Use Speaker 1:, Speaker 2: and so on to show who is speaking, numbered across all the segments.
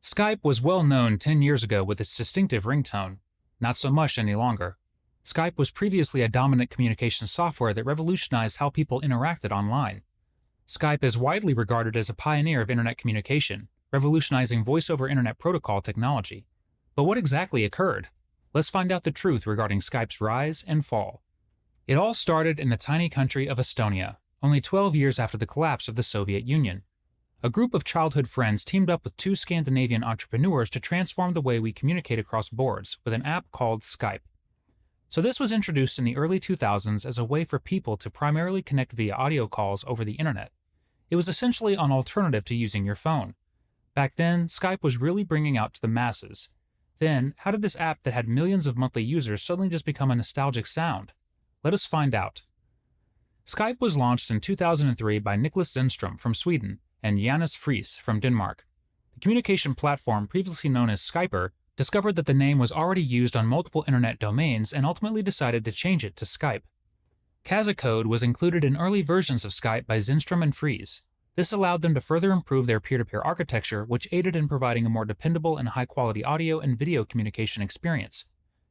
Speaker 1: Skype was well known 10 years ago with its distinctive ringtone. Not so much any longer. Skype was previously a dominant communication software that revolutionized how people interacted online. Skype is widely regarded as a pioneer of internet communication, revolutionizing voice-over internet protocol technology. But what exactly occurred? Let's find out the truth regarding Skype's rise and fall. It all started in the tiny country of Estonia, only 12 years after the collapse of the Soviet Union. A group of childhood friends teamed up with two Scandinavian entrepreneurs to transform the way we communicate across boards with an app called Skype. So this was introduced in the early 2000s as a way for people to primarily connect via audio calls over the internet. It was essentially an alternative to using your phone. Back then, Skype was really bringing out to the masses. Then, how did this app that had millions of monthly users suddenly just become a nostalgic sound? Let us find out. Skype was launched in 2003 by Niklas Zennström from Sweden and Janus Fris from Denmark. The communication platform previously known as Skyper discovered that the name was already used on multiple internet domains and ultimately decided to change it to Skype. Kazaa code was included in early versions of Skype by Zennström and Fries. This allowed them to further improve their peer-to-peer architecture, which aided in providing a more dependable and high-quality audio and video communication experience.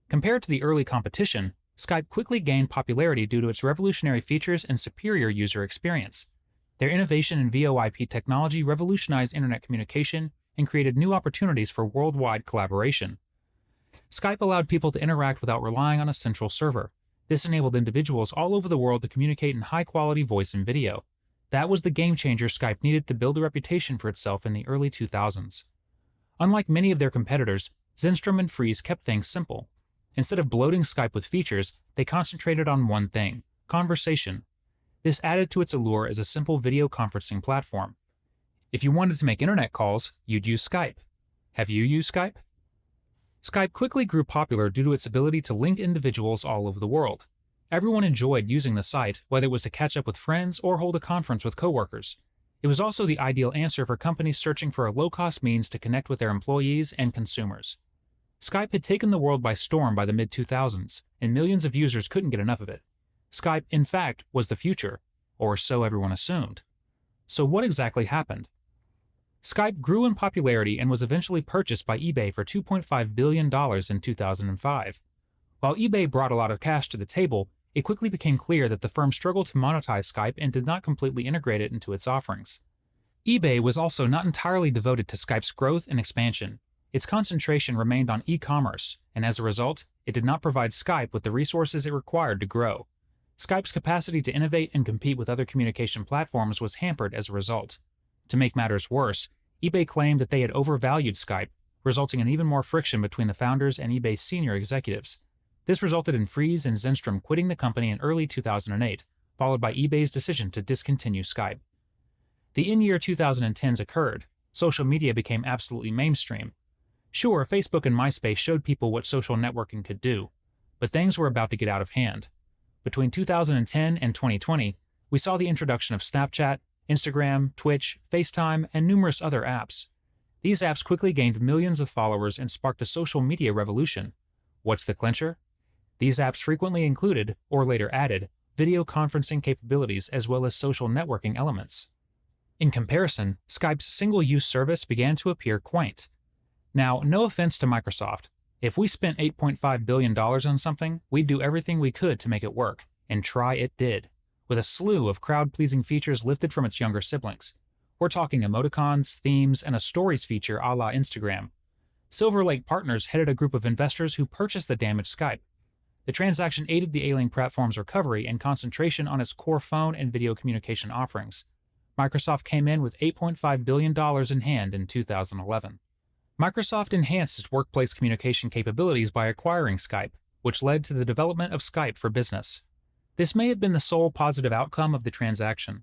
Speaker 1: Compared to the early competition, Skype quickly gained popularity due to its revolutionary features and superior user experience. Their innovation in VoIP technology revolutionized internet communication and created new opportunities for worldwide collaboration. Skype allowed people to interact without relying on a central server. This enabled individuals all over the world to communicate in high-quality voice and video. That was the game-changer Skype needed to build a reputation for itself in the early 2000s. Unlike many of their competitors, Zennström and Fries kept things simple. Instead of bloating Skype with features, they concentrated on one thing: conversation. This added to its allure as a simple video conferencing platform. If you wanted to make internet calls, you'd use Skype. Have you used Skype? Skype quickly grew popular due to its ability to link individuals all over the world. Everyone enjoyed using the site, whether it was to catch up with friends or hold a conference with coworkers. It was also the ideal answer for companies searching for a low-cost means to connect with their employees and consumers. Skype had taken the world by storm by the mid-2000s, and millions of users couldn't get enough of it. Skype, in fact, was the future, or so everyone assumed. So what exactly happened? Skype grew in popularity and was eventually purchased by eBay for $2.5 billion in 2005. While eBay brought a lot of cash to the table, it quickly became clear that the firm struggled to monetize Skype and did not completely integrate it into its offerings. eBay was also not entirely devoted to Skype's growth and expansion. Its concentration remained on e-commerce, and as a result, it did not provide Skype with the resources it required to grow. Skype's capacity to innovate and compete with other communication platforms was hampered as a result. To make matters worse, eBay claimed that they had overvalued Skype, resulting in even more friction between the founders and eBay's senior executives. This resulted in Fries and Zennström quitting the company in early 2008, followed by eBay's decision to discontinue Skype. The in-year 2010s occurred. Social media became absolutely mainstream. Sure, Facebook and MySpace showed people what social networking could do, but things were about to get out of hand. Between 2010 and 2020, we saw the introduction of Snapchat, Instagram, Twitch, FaceTime, and numerous other apps. These apps quickly gained millions of followers and sparked a social media revolution. What's the clincher? These apps frequently included, or later added, video conferencing capabilities as well as social networking elements. In comparison, Skype's single-use service began to appear quaint. Now, no offense to Microsoft. If we spent $8.5 billion on something, we'd do everything we could to make it work, and try it did, with a slew of crowd-pleasing features lifted from its younger siblings. We're talking emoticons, themes, and a stories feature a la Instagram. Silver Lake Partners headed a group of investors who purchased the damaged Skype. The transaction aided the ailing platform's recovery and concentration on its core phone and video communication offerings. Microsoft came in with $8.5 billion in hand in 2011. Microsoft enhanced its workplace communication capabilities by acquiring Skype, which led to the development of Skype for Business. This may have been the sole positive outcome of the transaction.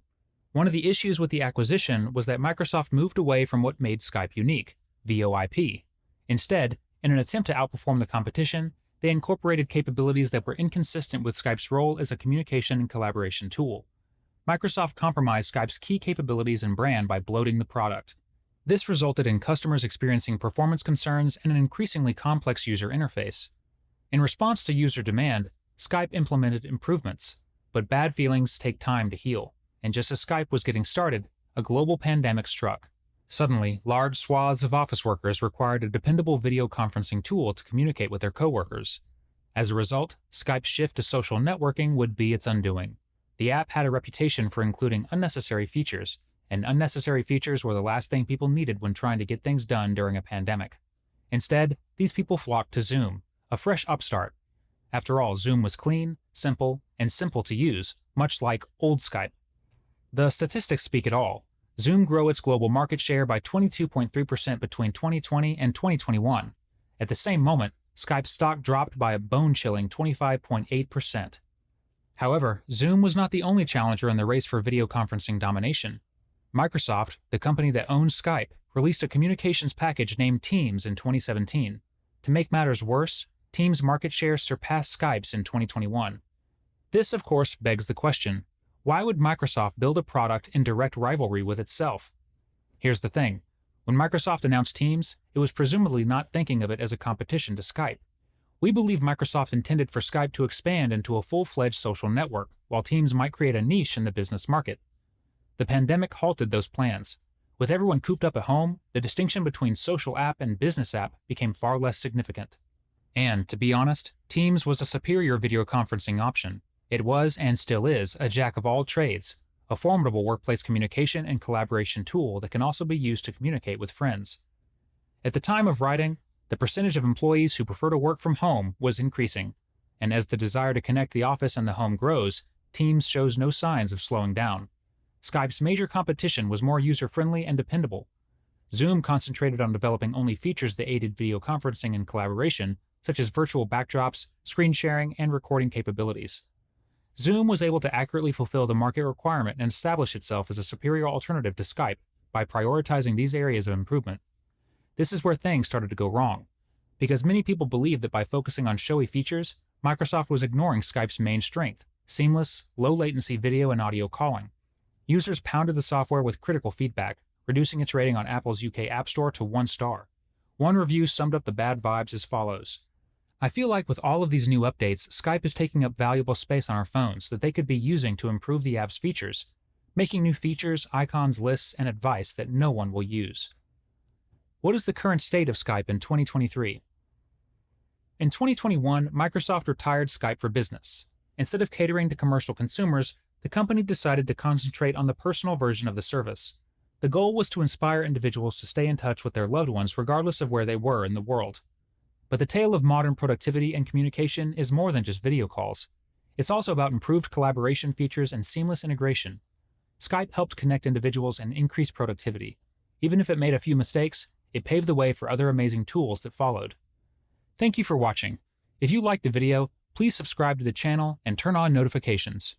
Speaker 1: One of the issues with the acquisition was that Microsoft moved away from what made Skype unique, VoIP. Instead, in an attempt to outperform the competition, they incorporated capabilities that were inconsistent with Skype's role as a communication and collaboration tool. Microsoft compromised Skype's key capabilities and brand by bloating the product. This resulted in customers experiencing performance concerns and an increasingly complex user interface. In response to user demand, Skype implemented improvements, but bad feelings take time to heal, and just as Skype was getting started, a global pandemic struck. Suddenly, large swaths of office workers required a dependable video conferencing tool to communicate with their coworkers. As a result, Skype's shift to social networking would be its undoing. The app had a reputation for including unnecessary features, and unnecessary features were the last thing people needed when trying to get things done during a pandemic. Instead, these people flocked to Zoom, a fresh upstart. After all, Zoom was clean, simple, and simple to use, much like old Skype. The statistics speak it all. Zoom grew its global market share by 22.3% between 2020 and 2021. At the same moment, Skype's stock dropped by a bone-chilling 25.8%. However, Zoom was not the only challenger in the race for video conferencing domination. Microsoft, the company that owns Skype, released a communications package named Teams in 2017. To make matters worse, Teams' market share surpassed Skype's in 2021. This, of course, begs the question, why would Microsoft build a product in direct rivalry with itself? Here's the thing. When Microsoft announced Teams, it was presumably not thinking of it as a competition to Skype. We believe Microsoft intended for Skype to expand into a full-fledged social network, while Teams might create a niche in the business market. The pandemic halted those plans. With everyone cooped up at home, the distinction between social app and business app became far less significant. And, to be honest, Teams was a superior video conferencing option. It was, and still is, a jack of all trades, a formidable workplace communication and collaboration tool that can also be used to communicate with friends. At the time of writing, the percentage of employees who prefer to work from home was increasing, and as the desire to connect the office and the home grows, Teams shows no signs of slowing down. Skype's major competition was more user-friendly and dependable. Zoom concentrated on developing only features that aided video conferencing and collaboration, such as virtual backdrops, screen sharing, and recording capabilities. Zoom was able to accurately fulfill the market requirement and establish itself as a superior alternative to Skype by prioritizing these areas of improvement. This is where things started to go wrong, because many people believed that by focusing on showy features, Microsoft was ignoring Skype's main strength, seamless, low-latency video and audio calling. Users pounded the software with critical feedback, reducing its rating on Apple's UK App Store to 1 star. One review summed up the bad vibes as follows. I feel like with all of these new updates, Skype is taking up valuable space on our phones that they could be using to improve the app's features, making new features, icons, lists, and advice that no one will use. What is the current state of Skype in 2023? In 2021, Microsoft retired Skype for Business. Instead of catering to commercial consumers, the company decided to concentrate on the personal version of the service. The goal was to inspire individuals to stay in touch with their loved ones regardless of where they were in the world. But the tale of modern productivity and communication is more than just video calls. It's also about improved collaboration features and seamless integration. Skype helped connect individuals and increase productivity. Even if it made a few mistakes, it paved the way for other amazing tools that followed. Thank you for watching. If you liked the video, please subscribe to the channel and turn on notifications.